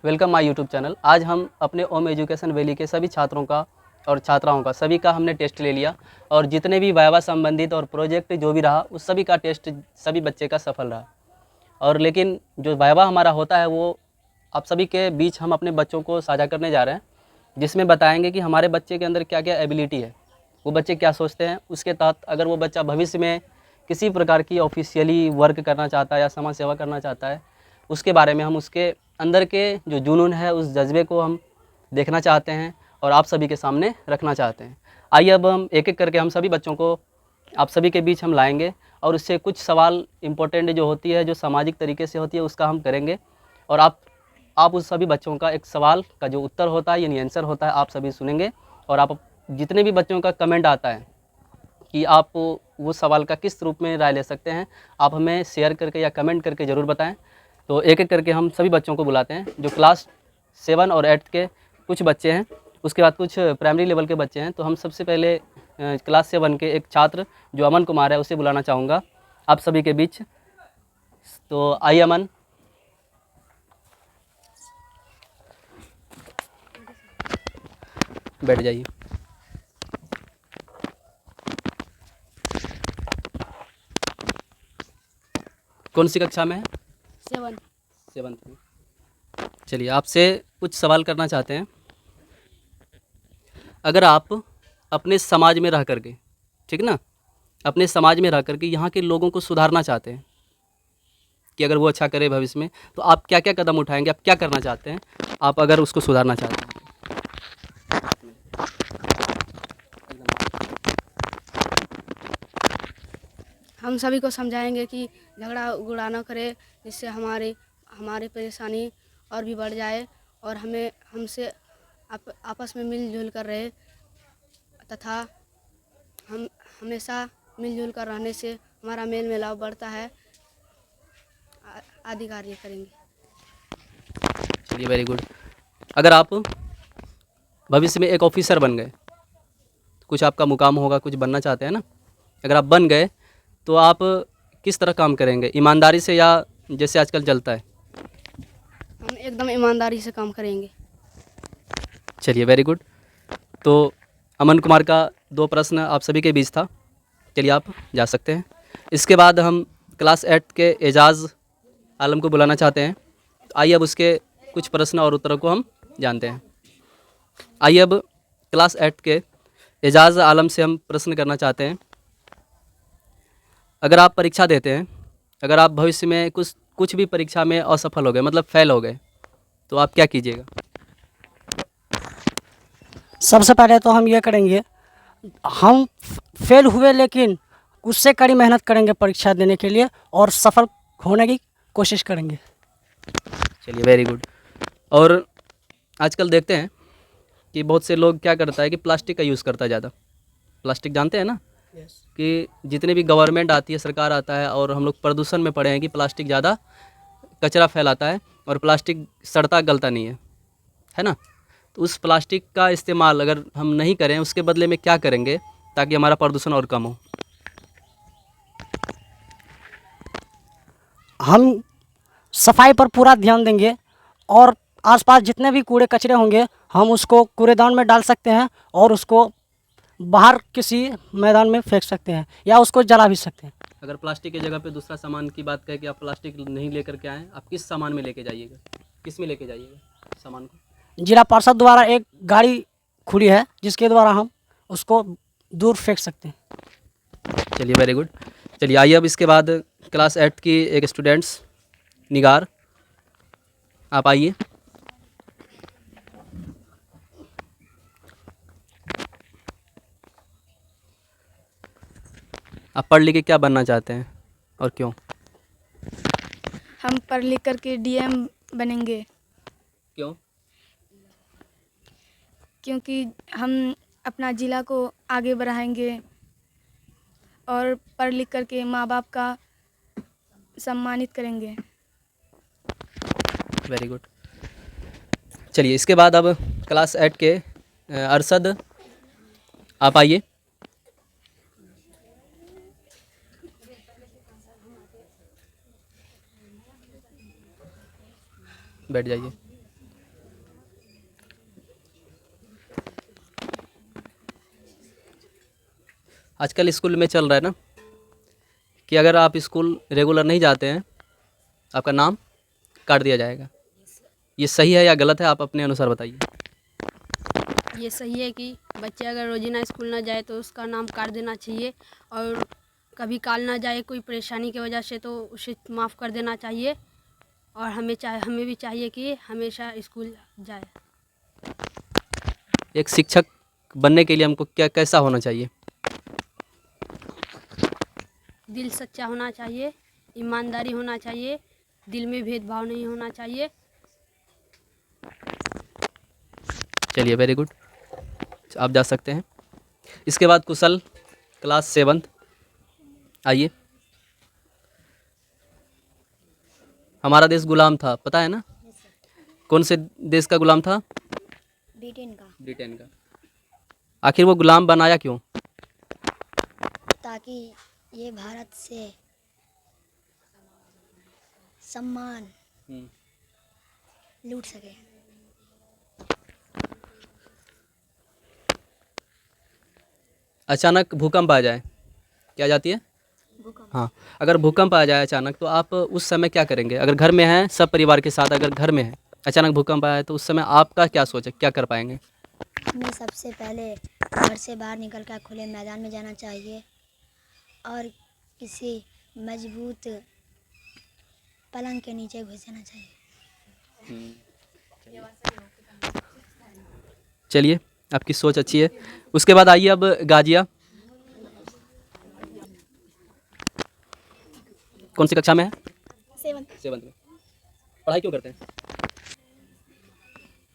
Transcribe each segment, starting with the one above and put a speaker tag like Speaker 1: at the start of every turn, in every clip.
Speaker 1: Welcome my YouTube channel. आज हम अपने ओम एजुकेशन वैली के सभी छात्रों का और छात्राओं का सभी का हमने टेस्ट ले लिया और जितने भी वाइवा संबंधित और प्रोजेक्ट जो भी रहा उस सभी का टेस्ट सभी बच्चे का सफल रहा। और लेकिन जो वाइवा हमारा होता है वो आप सभी के बीच हम अपने बच्चों को साझा करने जा रहे हैं, जिसमें बताएंगे कि हमारे बच्चे के अंदर क्या क्या एबिलिटी है, वो बच्चे क्या सोचते हैं। उसके तहत अगर वो बच्चा भविष्य में किसी प्रकार की ऑफिशियली वर्क करना चाहता है या समाज सेवा करना चाहता है, उसके बारे में हम उसके अंदर के जो जुनून है उस जज्बे को हम देखना चाहते हैं और आप सभी के सामने रखना चाहते हैं। आइए अब हम एक एक करके हम सभी बच्चों को आप सभी के बीच हम लाएंगे और उससे कुछ सवाल इम्पोर्टेंट जो होती है, जो सामाजिक तरीके से होती है, उसका हम करेंगे। और आप उस सभी बच्चों का एक सवाल का जो उत्तर होता है यानी आंसर होता है आप सभी सुनेंगे। और आप जितने भी बच्चों का कमेंट आता है कि आप वो सवाल का किस रूप में राय ले सकते हैं, आप हमें शेयर करके या कमेंट करके ज़रूर बताएं। तो एक एक करके हम सभी बच्चों को बुलाते हैं। जो क्लास 7 और 8 के कुछ बच्चे हैं, उसके बाद कुछ प्राइमरी लेवल के बच्चे हैं। तो हम सबसे पहले क्लास 7 के एक छात्र जो अमन कुमार है उसे बुलाना चाहूँगा आप सभी के बीच। तो आइए अमन। बैठ जाइए। कौन सी कक्षा में है? 7th में। चलिए आपसे कुछ सवाल करना चाहते हैं। अगर आप अपने समाज में रह करके, ठीक ना, अपने समाज में रह करके यहाँ के लोगों को सुधारना चाहते हैं कि अगर वो अच्छा करे भविष्य में, तो आप क्या क्या कदम उठाएंगे? आप क्या करना चाहते हैं आप अगर उसको सुधारना चाहते हैं?
Speaker 2: हम सभी को समझाएंगे कि झगड़ा उगड़ा ना करे, जिससे हमारी परेशानी और भी बढ़ जाए और हमसे आपस में मिलजुल कर रहे तथा हम हमेशा मिलजुल कर रहने से हमारा मेल मिलाप बढ़ता है। आदि कार्य करेंगे।
Speaker 1: चलिए वेरी गुड। अगर आप भविष्य में एक ऑफिसर बन गए, कुछ आपका मुकाम होगा, कुछ बनना चाहते हैं ना, अगर आप बन गए तो आप किस तरह काम करेंगे? ईमानदारी से या जैसे आजकल चलता है?
Speaker 2: हम एकदम ईमानदारी से काम करेंगे।
Speaker 1: चलिए वेरी गुड। तो अमन कुमार का 2 प्रश्न आप सभी के बीच था। चलिए आप जा सकते हैं। इसके बाद हम क्लास 8 के एजाज़ आलम को बुलाना चाहते हैं। आइए अब उसके कुछ प्रश्न और उत्तरों को हम जानते हैं। आइए अब क्लास 8 के एजाज़ आलम से हम प्रश्न करना चाहते हैं। अगर आप परीक्षा देते हैं, अगर आप भविष्य में कुछ भी परीक्षा में असफल हो गए, मतलब फेल हो गए, तो आप क्या कीजिएगा?
Speaker 3: सबसे पहले तो हम ये करेंगे, हम फेल हुए लेकिन उससे कड़ी मेहनत करेंगे परीक्षा देने के लिए और सफल होने की कोशिश करेंगे।
Speaker 1: चलिए वेरी गुड। और आजकल देखते हैं कि बहुत से लोग क्या करता है कि प्लास्टिक का यूज़ करता है ज़्यादा। प्लास्टिक जानते हैं ना, कि जितने भी गवर्नमेंट आती है, सरकार आता है, और हम लोग प्रदूषण में पड़े हैं कि प्लास्टिक ज़्यादा कचरा फैलाता है और प्लास्टिक सड़ता गलता नहीं है ना। तो उस प्लास्टिक का इस्तेमाल अगर हम नहीं करें, उसके बदले में क्या करेंगे ताकि हमारा प्रदूषण और कम हो?
Speaker 3: हम सफाई पर पूरा ध्यान देंगे और आसपास जितने भी कूड़े कचरे होंगे हम उसको कूड़ेदान में डाल सकते हैं और उसको बाहर किसी मैदान में फेंक सकते हैं या उसको जला भी सकते हैं।
Speaker 1: अगर प्लास्टिक की जगह पे दूसरा सामान की बात करें कि आप प्लास्टिक नहीं लेकर के आएँ, आप किस सामान में लेके जाइएगा? किस में लेके जाइएगा सामान को?
Speaker 3: जिला पार्षद द्वारा एक गाड़ी खुली है जिसके द्वारा हम उसको दूर फेंक सकते हैं।
Speaker 1: चलिए वेरी गुड। चलिए आइए अब इसके बाद क्लास 8 की एक स्टूडेंट्स निगार, आप आइए। आप पढ़ लिख के क्या बनना चाहते हैं और क्यों?
Speaker 4: हम पढ़ लिख करके डीएम बनेंगे,
Speaker 1: क्यों?
Speaker 4: क्योंकि हम अपना ज़िला को आगे बढ़ाएंगे और पढ़ लिख करके माँ बाप का सम्मानित करेंगे।
Speaker 1: Very good. चलिए इसके बाद अब क्लास 8 के अरशद, आप आइए। बैठ जाइए। आजकल स्कूल में चल रहा है ना कि अगर आप स्कूल रेगुलर नहीं जाते हैं आपका नाम काट दिया जाएगा। ये सही है या गलत है, आप अपने अनुसार बताइए।
Speaker 2: ये सही है कि बच्चे अगर रोजीना स्कूल ना जाए तो उसका नाम काट देना चाहिए, और कभी काल ना जाए कोई परेशानी की वजह से तो उसे माफ़ कर देना चाहिए, और हमें भी चाहिए कि हमेशा स्कूल जाए।
Speaker 1: एक शिक्षक बनने के लिए हमको क्या कैसा होना चाहिए?
Speaker 2: दिल सच्चा होना चाहिए, ईमानदारी होना चाहिए, दिल में भेदभाव नहीं होना चाहिए।
Speaker 1: चलिए, वेरी गुड, आप जा सकते हैं। इसके बाद कुशल, क्लास 7th, आइए। हमारा देश गुलाम था, पता है ना? कौन से देश का गुलाम था? ब्रिटेन का। आखिर वो गुलाम बनाया क्यों?
Speaker 5: ताकि ये भारत से सम्मान लूट सके।
Speaker 1: अचानक भूकंप आ जाए, क्या आ जाती है? हाँ, अगर भूकंप आ जाए अचानक तो आप उस समय क्या करेंगे? अगर घर में हैं सब परिवार के साथ, अगर घर में है अचानक भूकंप आया तो उस समय आपका क्या सोच है, क्या कर पाएंगे?
Speaker 5: हमें सबसे पहले घर से बाहर निकल कर खुले मैदान में जाना चाहिए और किसी मजबूत पलंग के नीचे घुस जाना चाहिए।
Speaker 1: चलिए, आपकी सोच अच्छी है। उसके बाद आइए अब गाजिया। कौन सी कक्षा में है? 7th में। पढ़ाई क्यों करते हैं?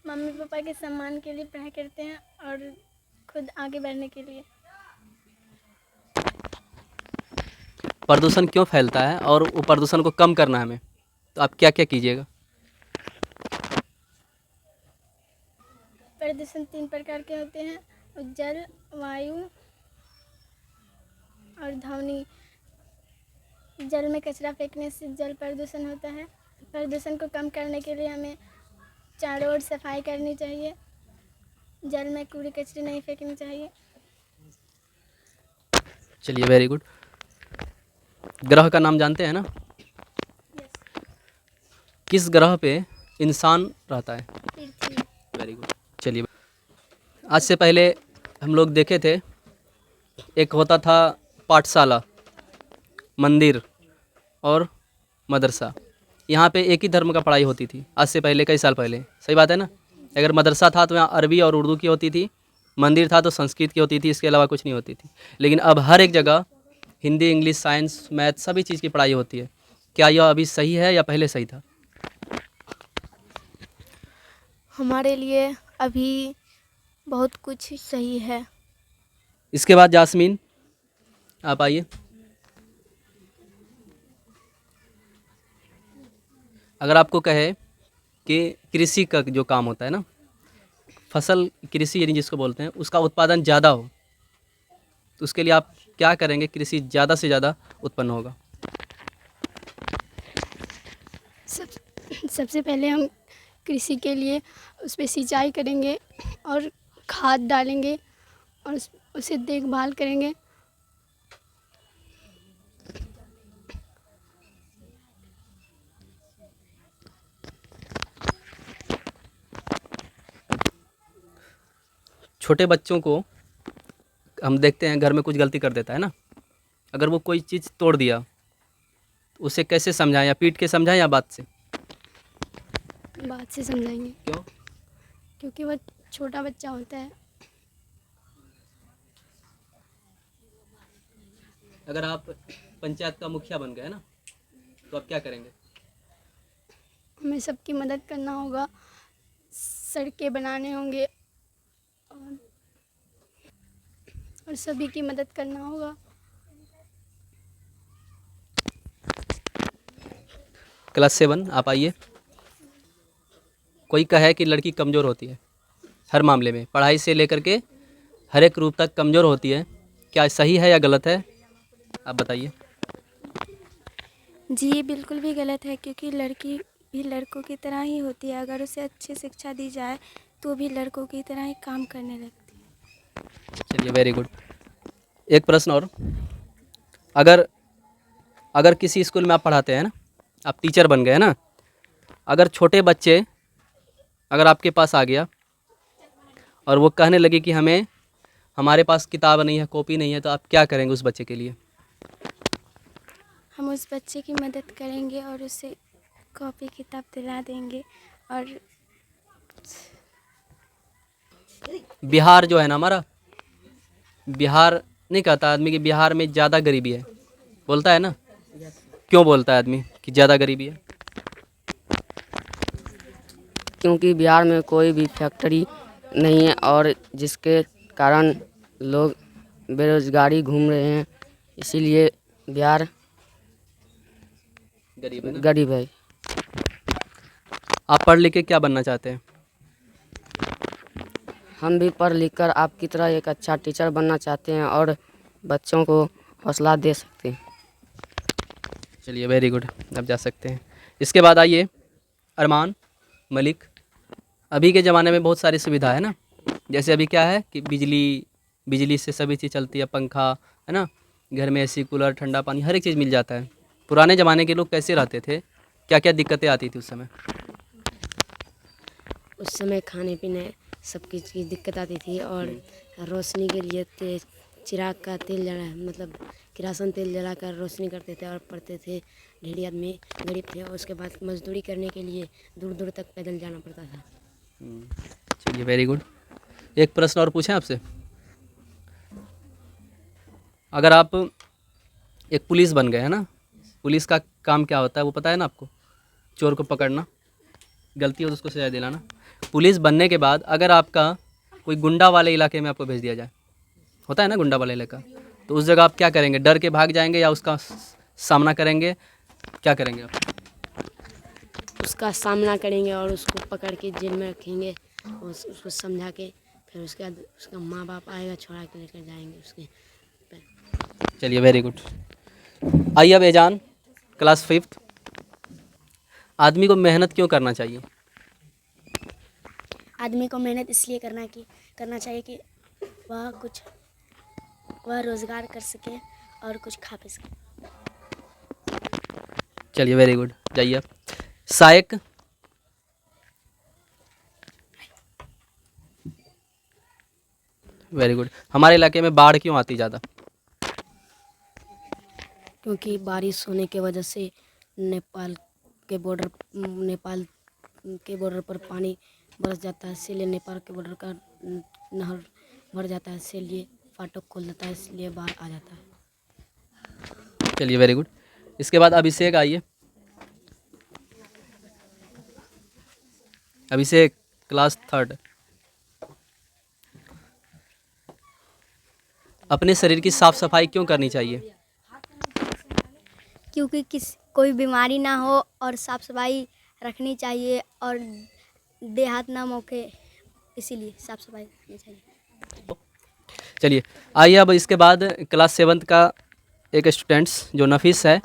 Speaker 4: मम्मी पापा के सम्मान के लिए पढ़ाई करते हैं और खुद आगे बढ़ने के लिए।
Speaker 1: प्रदूषण क्यों फैलता है और वो प्रदूषण को कम करना है हमें, तो आप क्या क्या कीजिएगा?
Speaker 4: प्रदूषण 3 प्रकार के होते हैं: जल, वायु और ध्वनि। जल में कचरा फेंकने से जल प्रदूषण होता है। प्रदूषण को कम करने के लिए हमें चारों ओर सफाई करनी चाहिए। जल में कूड़े कचरे नहीं फेंकने चाहिए।
Speaker 1: चलिए, वेरी गुड। ग्रह का नाम जानते हैं ना? किस ग्रह पे इंसान रहता है?
Speaker 4: पृथ्वी।
Speaker 1: Very good. चलिए, आज से पहले हम लोग देखे थे, एक होता था पाठशाला, मंदिर और मदरसा। यहाँ पे एक ही धर्म का पढ़ाई होती थी आज से पहले, कई साल पहले। सही बात है ना? अगर मदरसा था तो यहाँ अरबी और उर्दू की होती थी, मंदिर था तो संस्कृत की होती थी, इसके अलावा कुछ नहीं होती थी। लेकिन अब हर एक जगह हिंदी, इंग्लिश, साइंस, मैथ सभी चीज़ की पढ़ाई होती है। क्या यह अभी सही है या पहले सही था?
Speaker 4: हमारे लिए अभी बहुत कुछ सही है।
Speaker 1: इसके बाद जास्मीन, आप आइए। अगर आपको कहे कि कृषि का जो काम होता है ना, फसल कृषि यानी जिसको बोलते हैं, उसका उत्पादन ज़्यादा हो तो उसके लिए आप क्या करेंगे? कृषि ज़्यादा से ज़्यादा उत्पन्न होगा।
Speaker 6: सबसे पहले हम कृषि के लिए उस पर सिंचाई करेंगे और खाद डालेंगे और उसे देखभाल करेंगे।
Speaker 1: छोटे बच्चों को हम देखते हैं घर में कुछ गलती कर देता है ना, अगर वो कोई चीज़ तोड़ दिया तो उसे कैसे समझाएं? या पीट के समझाएं या बात से?
Speaker 6: बात से समझाएंगे,
Speaker 1: क्यों?
Speaker 6: क्योंकि वह छोटा बच्चा होता है।
Speaker 1: अगर आप पंचायत का मुखिया बन गए ना तो आप क्या करेंगे?
Speaker 6: हमें सबकी मदद करना होगा, सड़कें बनाने होंगे और सभी की मदद करना होगा।
Speaker 1: क्लास 7, आप आइए। कोई कहे कि लड़की कमज़ोर होती है, हर मामले में पढ़ाई से लेकर के हर एक रूप तक कमज़ोर होती है, क्या सही है या गलत है? आप बताइए।
Speaker 4: जी, ये बिल्कुल भी गलत है, क्योंकि लड़की भी लड़कों की तरह ही होती है। अगर उसे अच्छी शिक्षा दी जाए तो भी लड़कों की तरह ही काम करने लगती है।
Speaker 1: चलिए, वेरी गुड। एक प्रश्न और, अगर अगर किसी स्कूल में आप पढ़ाते हैं ना, आप टीचर बन गए ना, अगर छोटे बच्चे अगर आपके पास आ गया और वो कहने लगे कि हमारे पास किताब नहीं है, कॉपी नहीं है, तो आप क्या करेंगे उस बच्चे के लिए?
Speaker 4: हम उस बच्चे की मदद करेंगे और उसे कॉपी किताब दिला देंगे। और
Speaker 1: बिहार जो है ना हमारा, बिहार नहीं कहता आदमी कि बिहार में ज़्यादा गरीबी है, बोलता है ना? क्यों बोलता है आदमी कि ज़्यादा गरीबी है?
Speaker 7: क्योंकि बिहार में कोई भी फैक्ट्री नहीं है और जिसके कारण लोग बेरोजगारी घूम रहे हैं, इसीलिए बिहार
Speaker 1: गरीब है ना?
Speaker 7: गरीब है।
Speaker 1: आप पढ़ लिख के क्या बनना चाहते हैं?
Speaker 7: हम भी पढ़ लिख कर आपकी तरह एक अच्छा टीचर बनना चाहते हैं और बच्चों को हौसला दे सकते हैं।
Speaker 1: चलिए वेरी गुड, अब जा सकते हैं। इसके बाद आइए अरमान मलिक, अभी के ज़माने में बहुत सारी सुविधा है ना, जैसे अभी क्या है कि बिजली से सभी चीज़ चलती है, पंखा है ना, घर में एसी कूलर ठंडा पानी हर एक चीज़ मिल जाता है। पुराने ज़माने के लोग कैसे रहते थे, क्या क्या दिक्कतें आती थी उस समय?
Speaker 8: उस समय खाने पीने सब चीज़ की दिक्कत आती थी और रोशनी के लिए चिराग का तेल जला मतलब किरासन तेल जलाकर रोशनी करते थे और पढ़ते थे। ढेरी आदमी गरीब थे और उसके बाद मजदूरी करने के लिए दूर दूर तक पैदल जाना पड़ता था।
Speaker 1: चलिए वेरी गुड। एक प्रश्न और पूछें आपसे, अगर आप एक पुलिस बन गए है ना, पुलिस का काम क्या होता है वो पता है ना आपको? चोर को पकड़ना, गलती हो तो उसको सजा दिलाना। पुलिस बनने के बाद अगर आपका कोई गुंडा वाले इलाके में आपको भेज दिया जाए, होता है ना गुंडा वाला इलाका, तो उस जगह आप क्या करेंगे? डर के भाग जाएंगे या उसका सामना करेंगे? क्या करेंगे आप?
Speaker 8: उसका सामना करेंगे और उसको पकड़ के जेल में रखेंगे और उसको समझा के फिर उसके बाद उसका माँ बाप आएगा छोड़ा के लेकर जाएंगे उसके।
Speaker 1: चलिए वेरी गुड। आइए अब एजान, क्लास 5th, आदमी को मेहनत क्यों करना चाहिए?
Speaker 5: आदमी को मेहनत इसलिए करना चाहिए कि वह रोज़गार कर सके और कुछ खा पी सके।
Speaker 1: चलिए वेरी गुड, जाइए आप। सायक, वेरी गुड। हमारे इलाके में बाढ़ क्यों आती ज़्यादा?
Speaker 8: क्योंकि बारिश होने की वजह से नेपाल के बॉर्डर पर पानी बरस जाता है, इसीलिए नेपाल के बॉर्डर का नहर भर जाता है, इसीलिए फाटक खोल देता है, इसलिए बाढ़ आ जाता है।
Speaker 1: चलिए वेरी गुड। इसके बाद अभिषेक आइए। अभिषेक, क्लास 3rd, अपने शरीर की साफ सफाई क्यों करनी चाहिए?
Speaker 5: क्योंकि कोई बीमारी ना हो और साफ़ सफाई रखनी चाहिए और देहात ना मौके, इसीलिए साफ़ सफाई रखनी चाहिए।
Speaker 1: चलिए आइए अब इसके बाद क्लास 7th का एक स्टूडेंट्स जो नफीस है,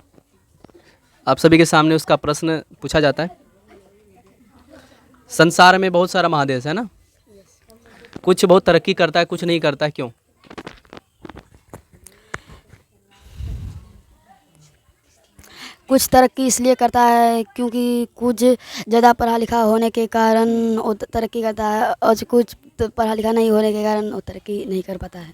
Speaker 1: आप सभी के सामने उसका प्रश्न पूछा जाता है। संसार में बहुत सारा महादेश है ना, कुछ बहुत तरक्की करता है, कुछ नहीं करता है, क्यों?
Speaker 6: कुछ तरक्की इसलिए करता है क्योंकि कुछ ज़्यादा पढ़ा लिखा होने के कारण वो तरक्की करता है और कुछ पढ़ा लिखा नहीं होने के कारण वो तरक्की नहीं कर पाता है।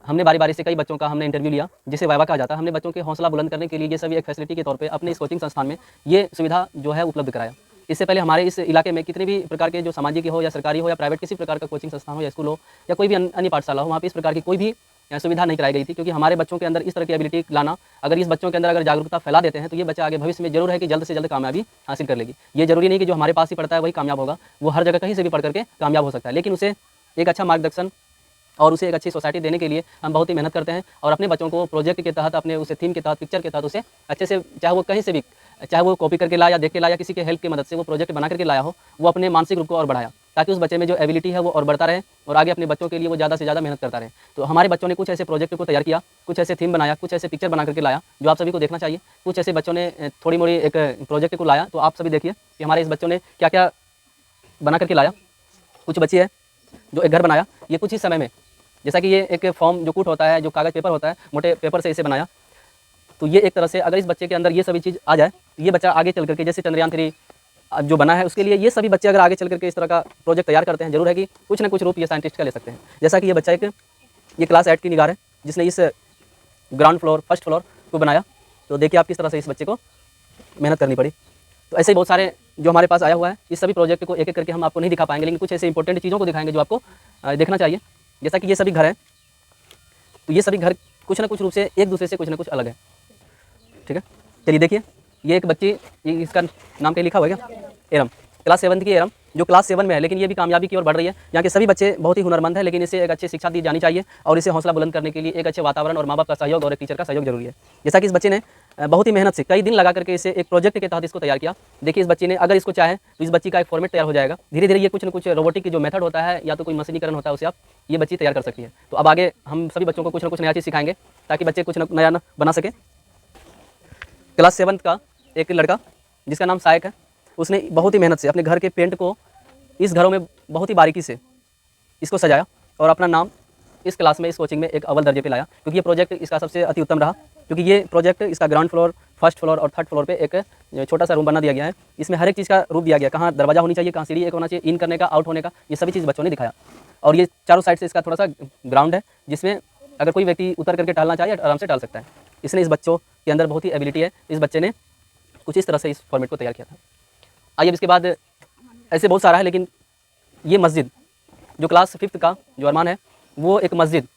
Speaker 1: हमने बारी बारी से कई बच्चों का हमने इंटरव्यू लिया, जिसे वाइवा कहा जाता है। हमने बच्चों के हौसला बुलंद करने के लिए ये सभी एक फैसिलिटी के तौर पे अपने इस कोचिंग संस्थान में ये सुविधा जो है उपलब्ध कराया। इससे पहले हमारे इस इलाके में कितने भी प्रकार के जो सामाजिक हो या सरकारी हो या प्राइवेट किसी प्रकार का कोचिंग संस्थान हो या स्कूल हो या कोई भी अन्य पाठशाला हो, वहाँ पे इस प्रकार की कोई भी सुविधा नहीं कराई गई थी, क्योंकि हमारे बच्चों के अंदर इस तरह की एबिलिटी लाना, अगर इस बच्चों के अंदर अगर जागरूकता फैला देते हैं तो ये बच्चा आगे भविष्य में जरूर है कि जल्द से जल्द कामयाबी हासिल कर लेगी। ये जरूरी नहीं कि जो हमारे पास ही पढ़ता है वही कामयाब होगा, वो हर जगह कहीं से भी पढ़ करके कामयाब हो सकता है, लेकिन उसे एक अच्छा मार्गदर्शन और उसे एक अच्छी सोसाइटी देने के लिए हम बहुत ही मेहनत करते हैं और अपने बच्चों को प्रोजेक्ट के तहत, अपने उसे थीम के तहत, पिक्चर के तहत उसे अच्छे से, चाहे वो कहीं से भी, चाहे वो कॉपी करके लाया, देख के लाया, किसी के हेल्प की मदद से वो प्रोजेक्ट बना करके लाया हो, वो अपने मानसिक रूप को और बढ़ाया ताकि उस बच्चे में जो एबिलिटी है वो और बढ़ता रहे और आगे अपने बच्चों के लिए वो ज़्यादा से ज़्यादा मेहनत करता रहे। तो हमारे बच्चों ने कुछ ऐसे प्रोजेक्ट को तैयार किया, कुछ ऐसे थीम बनाया, कुछ ऐसे पिक्चर बना करके लाया जो आप सभी को देखना चाहिए। कुछ ऐसे बच्चों ने थोड़ी मोड़ी एक प्रोजेक्ट को लाया, तो आप सभी देखिए कि हमारे इस बच्चों ने क्या क्या बना करके लाया। कुछ बच्चे हैं जो एक घर बनाया, ये कुछ ही समय में, जैसा कि ये एक फॉर्म जो कूट होता है, जो कागज़ पेपर होता है, मोटे पेपर से इसे बनाया। तो ये एक तरह से अगर इस बच्चे के अंदर ये सभी चीज़ आ जाए तो ये बच्चा आगे चल करके, जैसे चंद्रयान 3 जो बना है उसके लिए ये सभी बच्चे अगर आगे चल करके इस तरह का प्रोजेक्ट तैयार करते हैं, जरूर है कि कुछ ना कुछ रूप ये साइंटिस्ट का ले सकते हैं। जैसा कि ये बच्चा ये क्लास 8 की निगार है जिसने इस ग्राउंड फ्लोर, फर्स्ट फ्लोर को बनाया। तो देखिए आप किस तरह से इस बच्चे को मेहनत करनी पड़ी। तो ऐसे ही बहुत सारे जो हमारे पास आया हुआ है, इस सभी प्रोजेक्ट को एक एक करके हम आपको नहीं दिखा पाएंगे, लेकिन कुछ ऐसे इंपॉर्टेंट चीज़ों को दिखाएंगे जो आपको देखना चाहिए। जैसा कि ये सभी घर हैं, तो ये सभी घर कुछ ना कुछ रूप से एक दूसरे से कुछ ना कुछ अलग है। ठीक है, चलिए देखिए, ये एक बच्ची, इसका नाम क्या लिखा हुआ है क्या? एरम, क्लास 7 की एरम, जो क्लास 7 में है, लेकिन ये भी कामयाबी की ओर बढ़ रही है। यहाँ के सभी बच्चे बहुत ही हुनरमंद हैं, लेकिन इसे एक अच्छी शिक्षा दी जानी चाहिए और इसे हौसला बुलंद करने के लिए एक अच्छे वातावरण और माँ बाप का सहयोग और एक टीचर का सहयोग जरूरी है। जैसा कि इस बच्चे ने बहुत ही मेहनत से कई दिन लगा करके इसे एक प्रोजेक्ट के तहत इसको तैयार किया। देखिए इस बच्ची ने, अगर इसको चाहे तो इस बच्ची का एक फॉर्मेट तैयार हो जाएगा। धीरे धीरे ये कुछ न कुछ रोबोटिक की जो मेथड होता है या तो कोई मशीनीकरण होता है, उसे आप ये बच्ची तैयार कर सकती है। तो अब आगे हम सभी बच्चों को कुछ ना कुछ नया चीज़ सिखाएंगे ताकि बच्चे कुछ नया बना सके। क्लास 7 का एक लड़का जिसका नाम सायक है, उसने बहुत ही मेहनत से अपने घर के पेंट को इस घरों में बहुत ही बारीकी से इसको सजाया और अपना नाम इस क्लास में, इस कोचिंग में एक अव्वल दर्जे पे लाया, क्योंकि ये प्रोजेक्ट इसका सबसे अति उत्तम रहा। क्योंकि ये प्रोजेक्ट इसका ग्राउंड फ्लोर, फर्स्ट फ्लोर और थर्ड फ्लोर पे एक छोटा सा रूम बना दिया गया है। इसमें हर एक चीज़ का रूप दिया गया, कहाँ दरवाजा होनी चाहिए, कहाँ सीढ़ी एक होना चाहिए, इन करने का, आउट होने का, ये सभी चीज़ बच्चों ने दिखाया। और ये चारों साइड से इसका थोड़ा सा ग्राउंड है जिसमें अगर कोई व्यक्ति उतर करके टहलना चाहे आराम से टहल सकता है। इसने इस बच्चों के अंदर बहुत ही एबिलिटी है। इस बच्चे ने कुछ इस तरह से इस फॉर्मेट को तैयार किया था। आइए इसके बाद ऐसे बहुत सारा है, लेकिन ये मस्जिद जो क्लास 5 का जो अरमान है, वो एक मस्जिद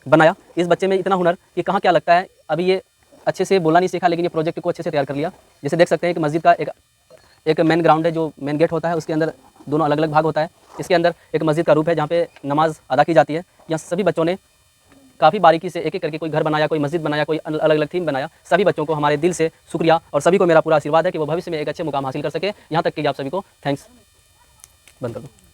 Speaker 1: बनाया। इस बच्चे में इतना हुनर कि कहाँ क्या लगता है, अभी ये अच्छे से बोलना नहीं सीखा, लेकिन ये प्रोजेक्ट को अच्छे से तैयार कर लिया। जैसे देख सकते हैं कि मस्जिद का एक मेन ग्राउंड है, जो मेन गेट होता है, उसके अंदर दोनों अलग अलग भाग होता है। इसके अंदर एक मस्जिद का रूप है जहाँ पे नमाज अदा की जाती है। यहाँ सभी बच्चों ने काफ़ी बारीकी से एक एक करके कोई घर बनाया, कोई मस्जिद बनाया, कोई अलग अलग थीम बनाया। सभी बच्चों को हमारे दिल से शुक्रिया और सभी को मेरा पूरा आशीर्वाद है कि वो भविष्य में एक अच्छे मुकाम हासिल कर सके। यहाँ तक कि आप सभी को थैंक्स। बंद कर दो।